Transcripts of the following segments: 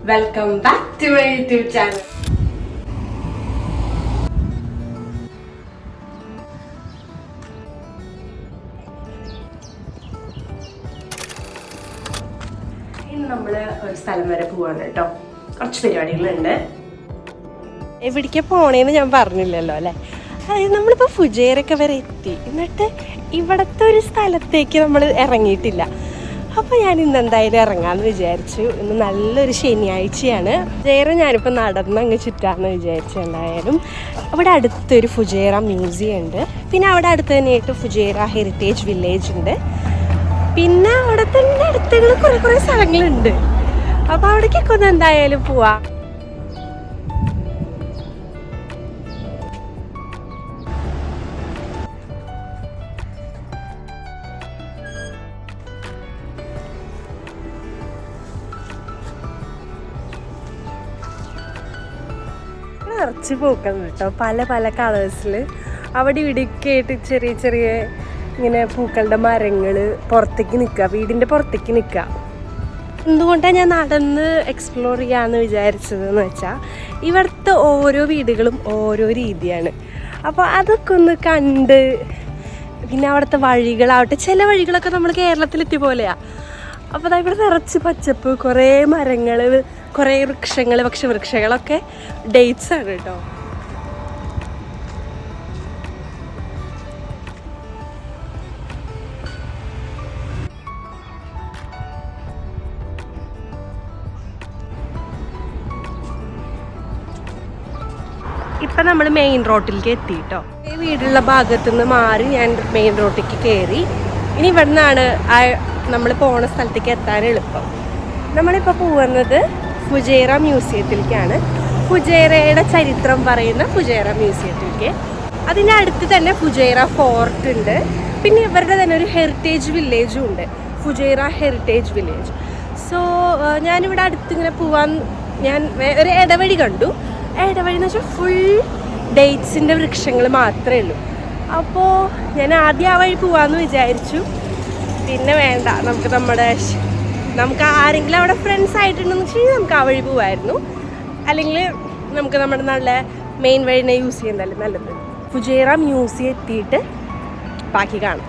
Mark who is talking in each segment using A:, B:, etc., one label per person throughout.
A: Welcome back to my YouTube channel. ഇന്ന് നമ്മള് ഒരു സ്ഥലം വരെ പോവാണ് കേട്ടോ. കുറച്ച് പരിപാടികളുണ്ട്. എവിടേക്കാ പോണേന്ന് ഞാൻ പറഞ്ഞില്ലല്ലോ അല്ലെ. അതായത് നമ്മളിപ്പോ ഫുജേറൊക്കെ വരെ എത്തി, എന്നിട്ട് ഇവിടത്തെ ഒരു സ്ഥലത്തേക്ക് നമ്മൾ ഇറങ്ങിയിട്ടില്ല. അപ്പോൾ ഞാൻ ഇന്ന് എന്തായാലും ഇറങ്ങാമെന്ന് വിചാരിച്ചു. ഇന്ന് നല്ലൊരു ശനിയാഴ്ചയാണ്. ഫുജേറ ഞാനിപ്പോൾ നടന്നങ്ങ് ചുറ്റാമെന്ന് വിചാരിച്ചു. എന്തായാലും അവിടെ അടുത്തൊരു ഫുജേറ മ്യൂസിയം ഉണ്ട്. പിന്നെ അവിടെ അടുത്ത് തന്നെയായിട്ട് ഫുജേറ ഹെറിറ്റേജ് വില്ലേജ് ഉണ്ട്. പിന്നെ അവിടെ തന്നെ അടുത്തുള്ള കുറേ സ്ഥലങ്ങളുണ്ട്. അപ്പോൾ അവിടേക്കൊക്കെ ഒന്ന് എന്തായാലും പോവാം. നിറച്ച് പൂക്കളുണ്ട് കേട്ടോ, പല പല കളേഴ്സിൽ. അവിടെ ഇവിടെയൊക്കെ ആയിട്ട് ചെറിയ ചെറിയ ഇങ്ങനെ പൂക്കളുടെ മരങ്ങൾ പുറത്തേക്ക് നിൽക്കുക, വീടിൻ്റെ പുറത്തേക്ക് നിൽക്കുക. എന്തുകൊണ്ടാണ് ഞാൻ നടന്ന് എക്സ്പ്ലോർ ചെയ്യാമെന്ന് വിചാരിച്ചതെന്ന് വെച്ചാൽ ഇവിടുത്തെ ഓരോ വീടുകളും ഓരോ രീതിയാണ്. അപ്പോൾ അതൊക്കെ ഒന്ന് കണ്ട്, പിന്നെ അവിടുത്തെ വഴികളാവട്ടെ, ചില വഴികളൊക്കെ നമ്മൾ കേരളത്തിലെത്തിയ പോലെയാണ്. അപ്പോൾ ഇവിടെ നിറച്ച് പച്ചപ്പ്, കുറേ മരങ്ങൾ, കുറേ വൃക്ഷങ്ങൾ, പക്ഷെ വൃക്ഷങ്ങളൊക്കെ ഡേറ്റ്സ് ആണ് കേട്ടോ. ഇപ്പം നമ്മൾ മെയിൻ റോഡിലേക്ക് എത്തി കേട്ടോ. ഈ വീടുള്ള ഭാഗത്തു നിന്ന് മാറി ഞാൻ മെയിൻ റോഡിലേക്ക് കയറി. ഇനി ഇവിടെ നിന്നാണ് നമ്മൾ പോണ സ്ഥലത്തേക്ക് എത്താൻ എളുപ്പം. നമ്മളിപ്പോൾ പോകുന്നത് ഫുജേറ മ്യൂസിയത്തിലേക്കാണ്. ഫുജേറയുടെ ചരിത്രം പറയുന്ന ഫുജേറ മ്യൂസിയത്തിലേക്ക്. അതിൻ്റെ അടുത്ത് തന്നെ ഫുജേറ ഫോർട്ട് ഉണ്ട്. പിന്നെ ഇവരുടെ തന്നെ ഒരു ഹെറിറ്റേജ് വില്ലേജും ഉണ്ട്, ഫുജേറ ഹെറിറ്റേജ് വില്ലേജ്. സോ ഞാനിവിടെ അടുത്തിങ്ങനെ പോവാൻ ഞാൻ ഒരു ഇടവഴി കണ്ടു. ഇടവഴി എന്ന് വെച്ചാൽ ഫുൾ ഡേറ്റ്സിൻ്റെ വൃക്ഷങ്ങൾ മാത്രമേ ഉള്ളൂ. അപ്പോൾ ഞാൻ ആദ്യം ആ വഴി പോവാമെന്ന് വിചാരിച്ചു. പിന്നെ വേണ്ട, നമുക്ക് ആരെങ്കിലും അവിടെ ഫ്രണ്ട്സ് ആയിട്ടുണ്ടെന്ന് വെച്ച് കഴിഞ്ഞാൽ നമുക്ക് ആ വഴി പോവായിരുന്നു. അല്ലെങ്കിൽ നമുക്ക് നമ്മുടെ നല്ല മെയിൻ വഴിനെ യൂസ് ചെയ്യുന്നതല്ലേ നല്ലത്. ഫുജേറ മ്യൂസിയം എത്തിയിട്ട് ബാക്കി കാണാം.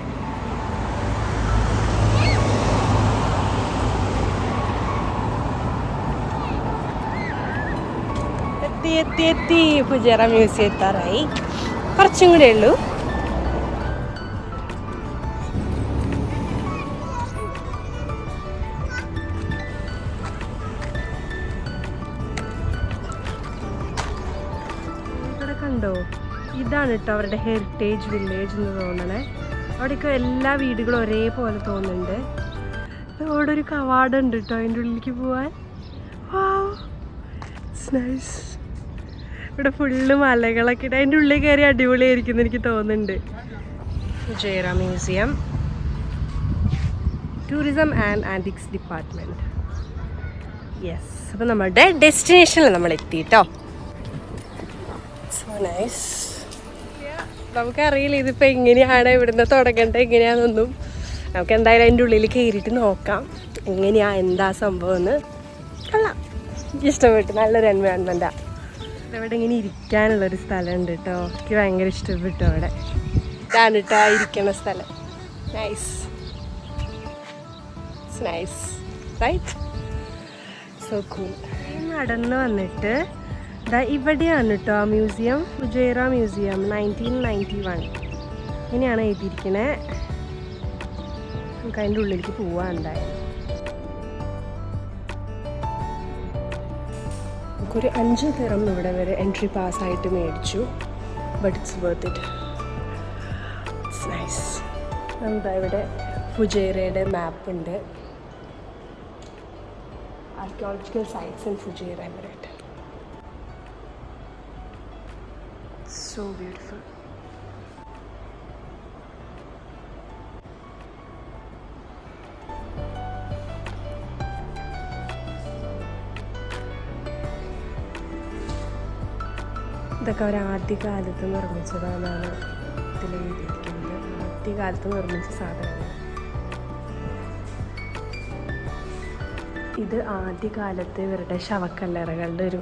A: എത്തി ഫുജേറ മ്യൂസിയം എത്താറായി. കുറച്ചും കൂടെ ഉള്ളൂ. കണ്ടോ, ഇതാണ് കേട്ടോ അവരുടെ ഹെറിറ്റേജ് വില്ലേജ് എന്ന് തോന്നണേ. അവിടെയൊക്കെ എല്ലാ വീടുകളും ഒരേപോലെ തോന്നുന്നുണ്ട്. അവിടെ ഒരു കവാടമുണ്ട് കേട്ടോ അതിൻ്റെ ഉള്ളിലേക്ക് പോവാൻ. നൈസ്. ഇവിടെ ഫുള്ള് മലകളൊക്കെ ഇട്ട് അതിൻ്റെ ഉള്ളിൽ കയറി അടിപൊളിയായിരിക്കും എനിക്ക് തോന്നുന്നുണ്ട്. Fujairah museum, tourism and antiques department. Yes, അപ്പോൾ നമ്മുടെ ഡെസ്റ്റിനേഷനിൽ നമ്മൾ എത്തി കേട്ടോ. So nice. നമുക്കറിയില്ല ഇതിപ്പോൾ എങ്ങനെയാണ് ഇവിടുന്ന് തുടങ്ങേണ്ടത് എങ്ങനെയാണെന്നൊന്നും. നമുക്ക് എന്തായാലും അതിൻ്റെ ഉള്ളിൽ കയറിയിട്ട് നോക്കാം എന്താ സംഭവം എന്ന്. കൊള്ളാം, ഇഷ്ടപ്പെട്ടു. നല്ലൊരു എൻവയോൺമെൻറ്റാണ്. ഇവിടെ ഇങ്ങനെ ഇരിക്കാനുള്ളൊരു സ്ഥലമുണ്ട് കേട്ടോ. എനിക്ക് ഭയങ്കര ഇഷ്ടപ്പെട്ടു. അവിടെ ഇതാണ് കേട്ടോ ഇരിക്കുന്ന സ്ഥലം. Nice nice right. So cool. നടന്ന് വന്നിട്ട് ഇവിടെയാണ് കേട്ടോ ആ മ്യൂസിയം, ഫുജേറ മ്യൂസിയം 1991 ഇങ്ങനെയാണ് എഴുതിയിരിക്കണേ. നമുക്ക് അതിൻ്റെ ഉള്ളിലേക്ക് പോവാൻ എന്തായാലും. നമുക്കൊരു 5 ദിറം ഇവിടെ വരെ എൻട്രി പാസ്സായിട്ട് മേടിച്ചു. But it's worth it. It's nice. എന്താ ഇവിടെ ഫുജേറയുടെ മാപ്പ് ഉണ്ട്. Archaeological sites in Fujairah emirate. So beautiful. ഇതൊക്കെ അവർ ആദ്യകാലത്ത് നിർമ്മിച്ചതാണെന്നാണ് ഇതിൽ എഴുതിയിരിക്കുന്നത്. ആദ്യകാലത്ത് നിർമ്മിച്ച സാധനങ്ങൾ. ഇത് ആദ്യകാലത്ത് ഇവരുടെ ശവക്കല്ലറകളുടെ ഒരു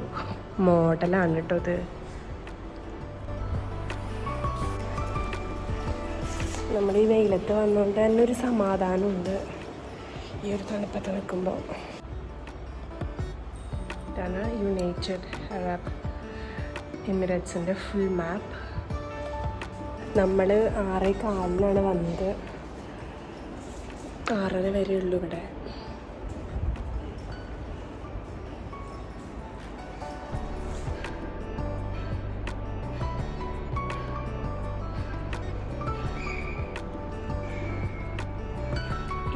A: മോഡലാണ് കേട്ടോ ഇത്. നമ്മൾ ഈ വെയിലത്ത് വന്നുകൊണ്ട് തന്നെ ഒരു സമാധാനമുണ്ട് ഈ ഒരു തണുപ്പത്ത് നിൽക്കുമ്പോൾ. ഇതാണ് യുണൈറ്റഡ് അറബ് എമിറേറ്റ്സിൻ്റെ ഫുൾ മാപ്പ്. നമ്മൾ 6:15 വന്നത്, 6:30 വരെ ഉള്ളൂ ഇവിടെ.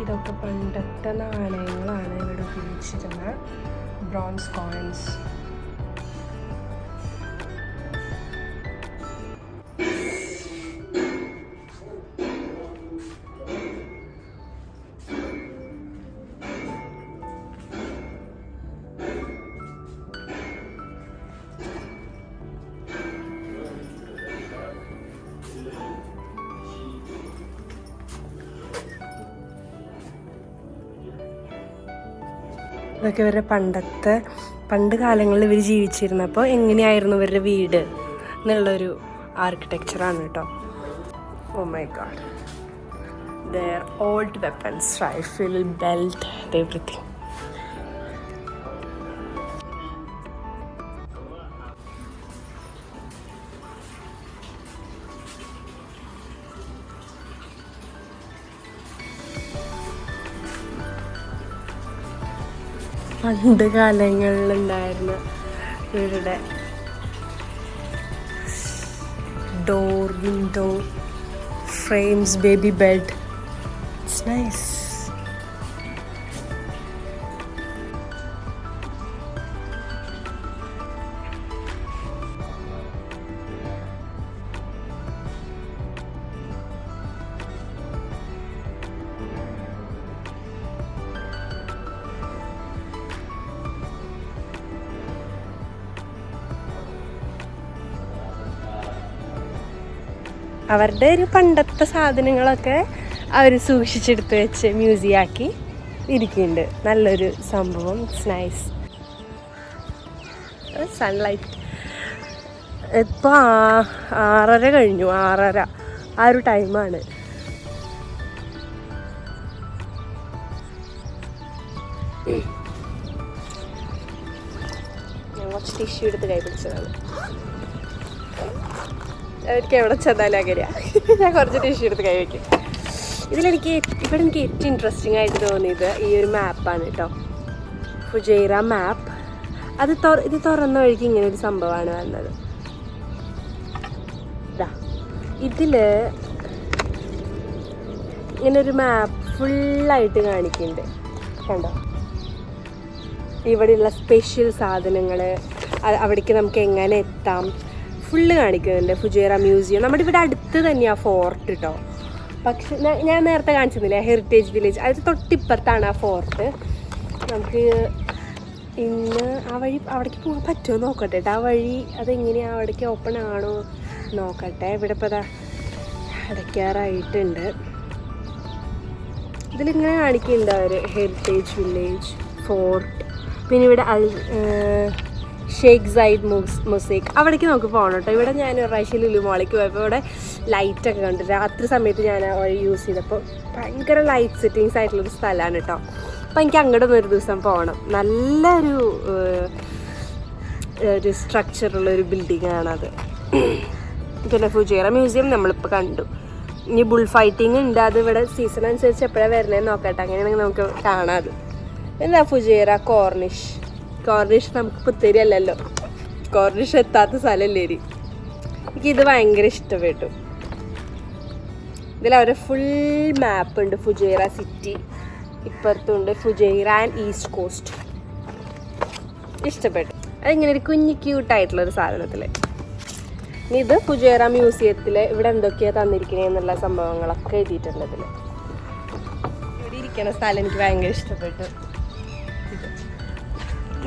A: ഇതൊക്കെ പണ്ടത്തെ നാണയങ്ങളാണ് ഇവിടെ ഉപയോഗിച്ചിരുന്ന ബ്രോൺസ് കോയിൻസ്. ഇതൊക്കെ ഇവരുടെ പണ്ട് കാലങ്ങളിൽ ഇവർ ജീവിച്ചിരുന്നപ്പോൾ എങ്ങനെയായിരുന്നു ഇവരുടെ വീട് എന്നുള്ളൊരു ആർക്കിടെക്ചറാണ് കേട്ടോ. Oh my god, their old weapons, rifle, belt, everything. പണ്ട് കാലങ്ങളിലുണ്ടായിരുന്ന ഇവരുടെ door, window frames, baby bed. It's nice. അവരുടെ ഒരു പണ്ടത്തെ സാധനങ്ങളൊക്കെ അവർ സൂക്ഷിച്ചെടുത്ത് വെച്ച് മ്യൂസിയമാക്കി ഇരിക്കുന്നുണ്ട്. നല്ലൊരു സംഭവം. It's nice. സൺലൈറ്റ് ഇപ്പോൾ 6:30 കഴിഞ്ഞു, 6:30 ആ ഒരു ടൈമാണ്. ഞാൻ കുറച്ച് ടിഷ്യൂ എടുത്ത് കൈ പിടിച്ചതാണ്. എനിക്ക് എവിടെ ചെന്നാലും അങ്ങനെയാണ്. ഞാൻ കുറച്ച് ടിഷ്യൂ എടുത്ത് കൈ വയ്ക്കും. ഇവിടെ എനിക്ക് ഏറ്റവും ഇൻട്രസ്റ്റിംഗ് ആയിട്ട് തോന്നിയത് ഈ ഒരു മാപ്പാണ് കേട്ടോ, ഫുജൈറ മാപ്പ്. ഇത് തുറന്ന വഴിക്ക് ഇങ്ങനെ ഒരു സംഭവമാണ് വന്നത്. ഇതിൽ ഇങ്ങനൊരു മാപ്പ് ഫുള്ളായിട്ട് കാണിക്കുന്നുണ്ട് കണ്ടോ. ഇവിടെയുള്ള സ്പെഷ്യൽ സാധനങ്ങൾ, അവിടേക്ക് നമുക്ക് എങ്ങനെ എത്താം, ഫുള്ള് കാണിക്കുന്നുണ്ട്. ഫുജൈറ മ്യൂസിയം നമ്മുടെ ഇവിടെ അടുത്ത് തന്നെയാണ് ഫോർട്ട് കേട്ടോ. പക്ഷെ ഞാൻ നേരത്തെ കാണിച്ചിരുന്നില്ലേ ഹെറിറ്റേജ് വില്ലേജ്, അത് തൊട്ടിപ്പുറത്താണ് ആ ഫോർട്ട്. നമുക്ക് ഇന്ന് ആ വഴി അവിടേക്ക് പോകാൻ പറ്റുമോ നോക്കട്ടെ കേട്ടോ. ആ വഴി അതെങ്ങനെയാണ്, അവിടേക്ക് ഓപ്പൺ ആണോ നോക്കട്ടെ. ഇവിടെ ഇപ്പോൾ അതാ അടയ്ക്കാറായിട്ടുണ്ട്. ഇതിലിങ്ങനെ കാണിക്കുന്നുണ്ട് അവർ ഹെറിറ്റേജ് വില്ലേജ്, ഫോർട്ട്. പിന്നെ ഇവിടെ ഷെയ്ഖ് സയ്യിദ് മൊസൈക്ക്, അവിടേക്ക് നമുക്ക് പോകണം കേട്ടോ. ഇവിടെ ഞാൻ ഒരു പ്രാവശ്യം ലുലു മോളിലേക്ക് പോയപ്പോൾ ഇവിടെ ലൈറ്റൊക്കെ കണ്ടു. രാത്രി സമയത്ത് ഞാൻ വഴി യൂസ് ചെയ്തപ്പോൾ ഭയങ്കര ലൈറ്റ് സെറ്റിങ്സ് ആയിട്ടുള്ളൊരു സ്ഥലമാണ് കേട്ടോ. അപ്പോൾ എനിക്ക് അങ്ങോട്ട് ഒരു ദിവസം പോകണം. നല്ലൊരു സ്ട്രക്ചറുള്ളൊരു ബിൽഡിങ്ങാണത്. പിന്നെ ഫുജൈറ മ്യൂസിയം നമ്മളിപ്പോൾ കണ്ടു. ഇനി ബുൾ ഫൈറ്റിംഗ് ഉണ്ട്, അത് ഇവിടെ സീസൺ അനുസരിച്ച് എപ്പോഴാണ് വരുന്നതെന്ന് നോക്കട്ടെ. അങ്ങനെയാണെങ്കിൽ നമുക്ക് കാണാം. അത് എന്താ ഫുജൈറ കോർണിഷ് നമുക്ക് പുത്തേരി അല്ലല്ലോ, കോർണിഷ് എത്താത്ത സ്ഥലമല്ലേ. എനിക്കിത് ഭയങ്കര ഇഷ്ടപ്പെട്ടു. ഇതിൽ അവരുടെ ഫുൾ മാപ്പ് ഉണ്ട്. ഫുജൈറ സിറ്റി ഇപ്പുറത്തുണ്ട്, ഫുജൈറ ആൻഡ് ഈസ്റ്റ് കോസ്റ്റ്. ഇഷ്ടപ്പെട്ടു. അതിങ്ങനെ ഒരു കുഞ്ഞു ക്യൂട്ടായിട്ടുള്ളൊരു സാധനത്തിൽ. ഇനി ഇത് ഫുജൈറ മ്യൂസിയത്തിൽ ഇവിടെ എന്തൊക്കെയാണ് തന്നിരിക്കണേ എന്നുള്ള സംഭവങ്ങളൊക്കെ എഴുതിയിട്ടുണ്ട് ഇതിൽ. ഇവിടെ ഇരിക്കുന്ന സ്ഥലം എനിക്ക് ഭയങ്കര ഇഷ്ടപ്പെട്ടു.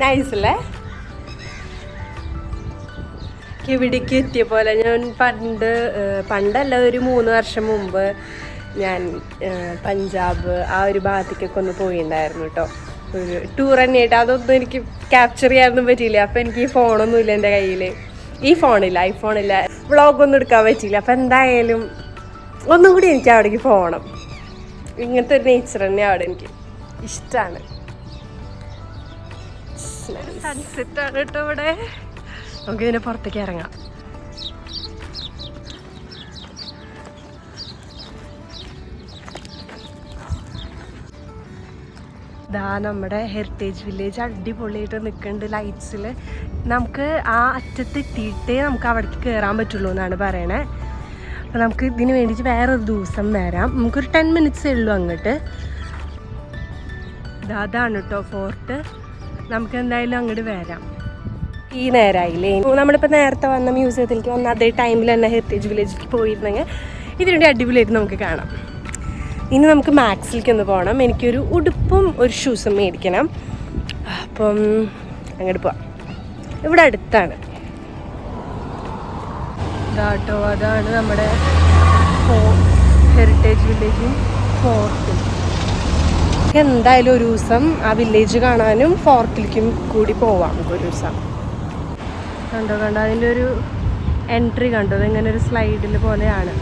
A: നൈസ് അല്ലേ. ഇവിടേക്ക് എത്തിയ പോലെ ഞാൻ പണ്ടല്ല, ഒരു 3 വർഷം മുമ്പ് ഞാൻ പഞ്ചാബ് ആ ഒരു ഭാഗത്തേക്കൊക്കെ ഒന്ന് പോയിട്ടുണ്ടായിരുന്നു കേട്ടോ. ഒരു ടൂർ തന്നെയായിട്ട് അതൊന്നും എനിക്ക് ക്യാപ്ചർ ചെയ്യാനൊന്നും പറ്റിയില്ല. അപ്പം എനിക്ക് ഈ ഫോണൊന്നുമില്ല എൻ്റെ കയ്യിൽ, ഈ ഫോണില്ല, ഐഫോണില്ല, വ്ളോഗൊന്നും എടുക്കാൻ പറ്റിയില്ല. അപ്പം എന്തായാലും ഒന്നും കൂടി എനിക്ക് അവിടേക്ക് പോകണം. ഇങ്ങനത്തെ ഒരു നേച്ചർ തന്നെ അവിടെ എനിക്ക് ഇഷ്ടമാണ്. സൺസെറ്റാണ് കേട്ടോ ഇവിടെ. നമുക്ക് ഇതിനെ പുറത്തേക്ക് ഇറങ്ങാം. ഇതാ നമ്മുടെ ഹെറിറ്റേജ് വില്ലേജ് അടിപൊളിയായിട്ട് നിൽക്കുന്നുണ്ട് ലൈറ്റ്സിൽ. നമുക്ക് ആ അറ്റത്ത് എത്തിയിട്ടേ നമുക്ക് അവിടേക്ക് കയറാൻ പറ്റുള്ളൂ എന്നാണ് പറയണേ. അപ്പോൾ നമുക്ക് ഇതിന് വേണ്ടിയിട്ട് വേറൊരു ദിവസം വരാം. നമുക്കൊരു 10 മിനിറ്റ്സേ ഉള്ളൂ അങ്ങോട്ട്. അതാണ് കേട്ടോ ഫോർട്ട്. നമുക്ക് എന്തായാലും അങ്ങോട്ട് വരാം. ഈ നേരമായില്ലേ, നമ്മളിപ്പോൾ നേരത്തെ വന്ന മ്യൂസിയത്തിലേക്ക് വന്ന അതേ ടൈമിൽ തന്നെ ഹെറിറ്റേജ് വില്ലേജിലേക്ക് പോയിരുന്നെങ്കിൽ ഇതിനുവേണ്ടി അടിപൊളിയായിട്ട് നമുക്ക് കാണാം. ഇനി നമുക്ക് മാക്സിലേക്ക് ഒന്ന് പോകണം. എനിക്കൊരു ഉടുപ്പും ഒരു ഷൂസും മേടിക്കണം. അപ്പം അങ്ങോട്ട് പോവാം. ഇവിടെ അടുത്താണ് ഇതാട്ടോ. അതാണ് നമ്മുടെ ഹെറിറ്റേജ് വില്ലേജും ഫോർട്ടും. എന്തായാലും ഒരു ദിവസം ആ വില്ലേജ് കാണാനും ഫോർട്ടിലേക്കും കൂടി പോവാം നമുക്കൊരു ദിവസം. കണ്ടോ അതിൻ്റെ ഒരു എൻട്രി കണ്ടോ, അതിങ്ങനെ ഒരു സ്ലൈഡിൽ പോലെയാണ്.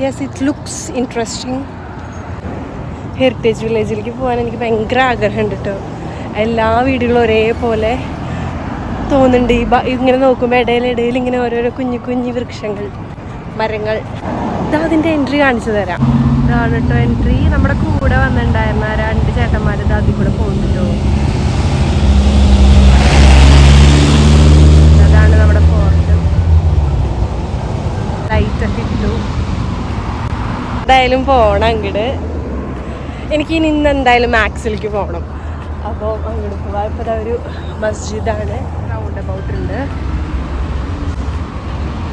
A: Yes, it looks interesting. Heritage വില്ലേജിലേക്ക് പോകാൻ എനിക്ക് ഭയങ്കര ആഗ്രഹമുണ്ട് കേട്ടോ. എല്ലാ വീടുകളും ഒരേപോലെ തോന്നുന്നുണ്ട്. ഇങ്ങനെ നോക്കുമ്പോൾ ഇടയിൽ ഇങ്ങനെ ഓരോരോ കുഞ്ഞു കുഞ്ഞു വൃക്ഷങ്ങൾ, മരങ്ങൾ. ഇതാ അതിൻ്റെ എൻട്രി കാണിച്ചു തരാം. ഇതാണ് കേട്ടോ എൻട്രി. നമ്മുടെ കൂടെ വന്നിട്ടുണ്ടായിരുന്ന 2 ചേട്ടന്മാർ ഇത് അതിൽ കൂടെ പോകുന്നുണ്ടോ. അതാണ് നമ്മുടെ ഫോർട്ട്. ലൈറ്റൊക്കെ ഇട്ടു. എന്തായാലും പോകണം അങ്ങോട്ട്. എനിക്ക് ഇനി ഇന്ന് എന്തായാലും മാക്സിലേക്ക് പോകണം. അപ്പോൾ അങ്ങോട്ട് പോവാം. ഇപ്പോൾ ഒരു മസ്ജിദാണ്, റൗണ്ട് അബൌട്ട് ഉണ്ട്.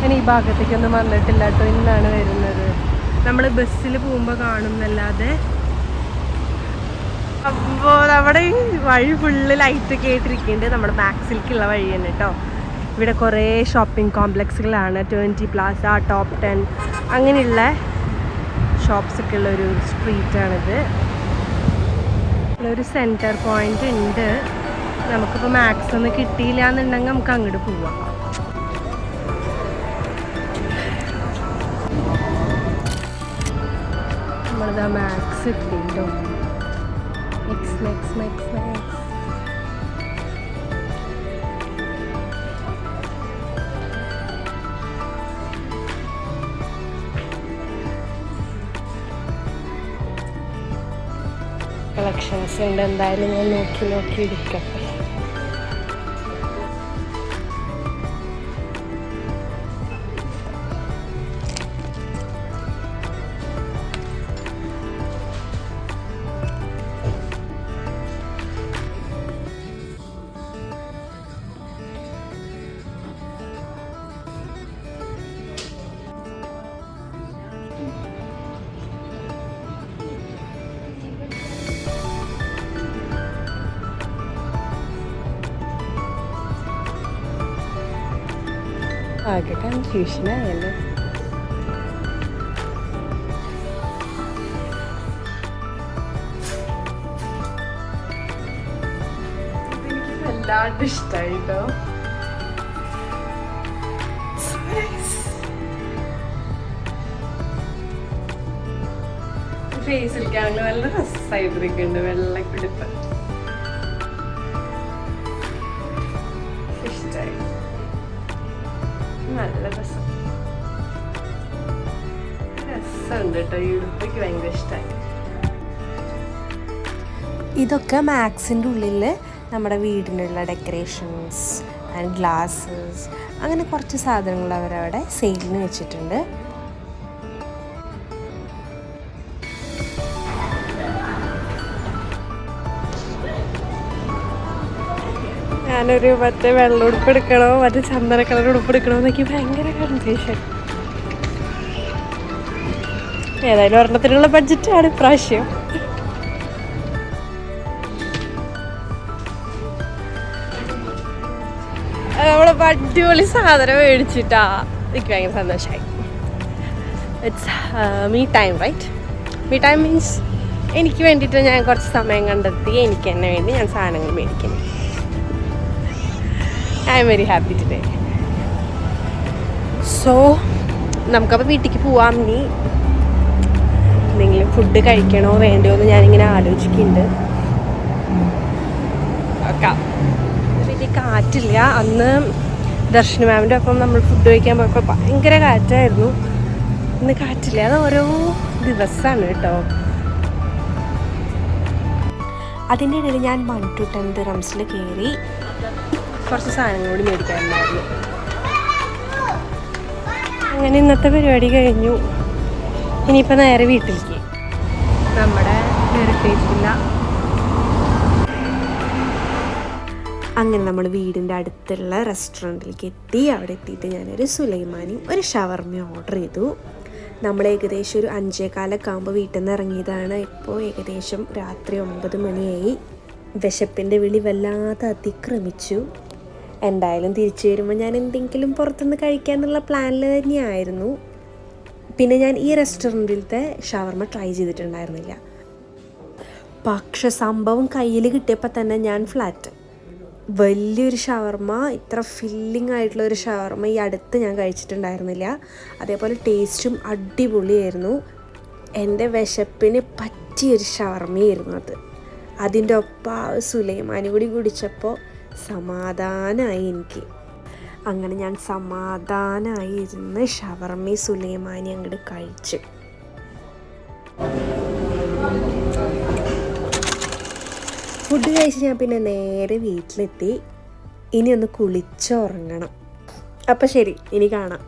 A: ഞാൻ ഈ ഭാഗത്തേക്കൊന്നും വന്നിട്ടില്ല കേട്ടോ, ഇന്നാണ് വരുന്നത്. നമ്മൾ ബസ്സിൽ പോകുമ്പോൾ കാണുന്നല്ലാതെ. അപ്പോൾ നമ്മുടെ ഈ വഴി ഫുള്ള് ലൈറ്റൊക്കെ ആയിട്ടിരിക്കുന്നുണ്ട്. നമ്മുടെ മാക്സിലേക്കുള്ള വഴി തന്നെ കേട്ടോ. ഇവിടെ കുറേ ഷോപ്പിംഗ് കോംപ്ലക്സുകളാണ്. 20 പ്ലാസ, ടോപ്പ് 10 അങ്ങനെയുള്ള ഷോപ്സൊക്കെ ഉള്ളൊരു സ്ട്രീറ്റാണിത്. ഒരു സെൻറ്റർ പോയിൻ്റ് ഉണ്ട്. നമുക്കിപ്പോൾ മാക്സ് ഒന്നും കിട്ടിയില്ല എന്നുണ്ടെങ്കിൽ നമുക്ക് അങ്ങോട്ട് പോവാം. നമ്മളിതാ മാക്സ് എത്തിയിട്ടോ. മാക്സ് കളക്ഷൻസ് ഉണ്ട്. എന്തായാലും ഞാൻ നോക്കി എടുക്കട്ടെ. ആകെ കൺഫ്യൂഷനായല്ലോ. എനിക്ക് വല്ലാണ്ട് ഇഷ്ടമായിട്ടോ. ഫേസിലേക്കാണെങ്കിൽ നല്ല രസമായിട്ടിരിക്കുന്നുണ്ട് വെള്ളക്കെടുപ്പ്. ഇഷ്ടമായി, നല്ല രസമുണ്ട് കേട്ടോ. ഈ ഉടുപ്പൊക്കെ ഭയങ്കര ഇഷ്ടമായി. ഇതൊക്കെ മാക്സിൻ്റെ ഉള്ളിൽ നമ്മുടെ വീടിനുള്ള ഡെക്കറേഷൻസ് ആൻഡ് ഗ്ലാസ്സസ് അങ്ങനെ കുറച്ച് സാധനങ്ങൾ അവരവിടെ സെയിലിന് വെച്ചിട്ടുണ്ട്. ഞാനൊരു മറ്റേ വെള്ള ഉടുപ്പ് എടുക്കണോ മറ്റേ ചന്ദന കളർ ഉടുപ്പ് എടുക്കണോ എന്നൊക്കെ ഭയങ്കര കൺഫ്യൂഷൻ. ഏതായാലും ഒരെണ്ണത്തിനുള്ള ബഡ്ജറ്റാണ് ഇപ്രാവശ്യം. നമ്മളിപ്പോൾ അടിപൊളി സാധനം മേടിച്ചിട്ടാ. എനിക്ക് ഭയങ്കര സന്തോഷമായി. It's me time, right? Me time means എനിക്ക് വേണ്ടിയിട്ട് ഞാൻ കുറച്ച് സമയം കണ്ടെത്തി എനിക്ക് തന്നെ വേണ്ടി ഞാൻ സാധനങ്ങൾ മേടിക്കുന്നു. I am very happy today. So നമുക്കപ്പോൾ വീട്ടിലേക്ക് പോവാം. ഇനി എന്തെങ്കിലും ഫുഡ് കഴിക്കണോ വേണ്ടയോ എന്ന് ഞാനിങ്ങനെ ആലോചിക്കുന്നുണ്ട്. ഓക്കെ, വലിയ കാറ്റില്ല. അന്ന് ദർശന മാമിൻ്റെ ഒപ്പം നമ്മൾ ഫുഡ് കഴിക്കാൻ പോയപ്പോൾ ഭയങ്കര കാറ്റായിരുന്നു. ഇന്ന് കാറ്റില്ല. അത് ഓരോ ദിവസമാണ് കേട്ടോ. അതിൻ്റെ ഇടയിൽ ഞാൻ 1 to 10 dirhams കയറി കുറച്ച് സാധനങ്ങൾ കൂടി മേടിക്കാറുണ്ടായിരുന്നു. അങ്ങനെ ഇന്നത്തെ പരിപാടി കഴിഞ്ഞു. ഇനിയിപ്പോൾ നേരെ വീട്ടിലേക്ക്. നമ്മുടെ ഹെറിറ്റേജ് വില്ല. അങ്ങനെ നമ്മൾ വീടിൻ്റെ അടുത്തുള്ള റെസ്റ്റോറൻറ്റിലേക്ക് എത്തി. അവിടെ എത്തിയിട്ട് ഞാനൊരു സുലൈമാനിയും ഒരു ഷവർമയും ഓർഡർ ചെയ്തു. നമ്മൾ ഏകദേശം ഒരു 5:15 ആകുമ്പോൾ വീട്ടിൽ നിന്ന് ഇറങ്ങിയതാണ്. ഇപ്പോൾ ഏകദേശം രാത്രി 9 മണിയായി. വിശപ്പിൻ്റെ വിളി വല്ലാതെ അതിക്രമിച്ചു. എന്തായാലും തിരിച്ചു വരുമ്പോൾ ഞാൻ എന്തെങ്കിലും പുറത്തുനിന്ന് കഴിക്കാനുള്ള പ്ലാനിൽ തന്നെയായിരുന്നു. പിന്നെ ഞാൻ ഈ റെസ്റ്റോറൻറ്റിലത്തെ ഷവർമ ട്രൈ ചെയ്തിട്ടുണ്ടായിരുന്നില്ല. പക്ഷെ സംഭവം കയ്യിൽ കിട്ടിയപ്പോൾ തന്നെ ഞാൻ ഫ്ലാറ്റ്. വലിയൊരു ഷവർമ, ഇത്ര ഫില്ലിംഗ് ആയിട്ടുള്ള ഒരു ഷവർമ ഈ അടുത്ത് ഞാൻ കഴിച്ചിട്ടുണ്ടായിരുന്നില്ല. അതേപോലെ ടേസ്റ്റും അടിപൊളിയായിരുന്നു. എൻ്റെ വിശപ്പിന് പറ്റിയൊരു ഷവർമയായിരുന്നു അത്. അതിൻ്റെ ഒപ്പം സുലൈമാനി കൂടി കുടിച്ചപ്പോൾ സമാധാനമായി എനിക്ക്. അങ്ങനെ ഞാൻ സമാധാനമായി ഇരുന്ന് ഷവർമ സുലൈമാനി അങ്ങോട്ട് കഴിച്ച്. ഫുഡ് കഴിച്ച് ഞാൻ പിന്നെ നേരെ വീട്ടിലെത്തി. ഇനി ഒന്ന് കുളിച്ചുറങ്ങണം. അപ്പം ശരി, ഇനി കാണാം.